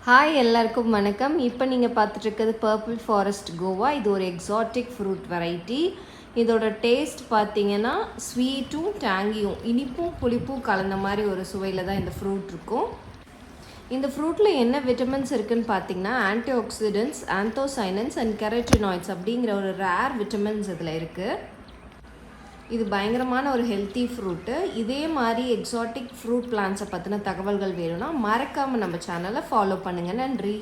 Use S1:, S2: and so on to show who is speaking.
S1: Hi எல்லாருக்கும் வணக்கம். இப்போ நீங்கள் பார்த்துட்ருக்கிறது பர்பிள் ஃபாரஸ்ட் கோவா. இது ஒரு எக்ஸாட்டிக் ஃப்ரூட் வெரைட்டி. இதோட டேஸ்ட் பார்த்தீங்கன்னா ஸ்வீட்டும் டேங்கியும் இனிப்பும் புளிப்பும் கலந்த மாதிரி ஒரு சுவையில் தான் இந்த ஃப்ரூட் இருக்கும். இந்த ஃப்ரூட்டில் என்ன விட்டமின்ஸ் இருக்குதுன்னு பார்த்தீங்கன்னா ஆன்டி ஆக்சிடென்ட்ஸ், ஆந்தோசைனன்ஸ் அண்ட் கெரட்டினாய்ட்ஸ் அப்படிங்கிற ஒரு ரேர் விட்டமின்ஸ் இதில் இருக்குது. இது பயங்கரமான ஒரு ஹெல்த்தி ஃப்ரூட்டு. இதே மாதிரி எக்ஸாட்டிக் ஃப்ரூட் பிளான்ட்ஸை பற்றின தகவல்கள் வேணும்னா மறக்காமல் நம்ம சேனலை ஃபாலோ பண்ணுங்கள். நன்றி.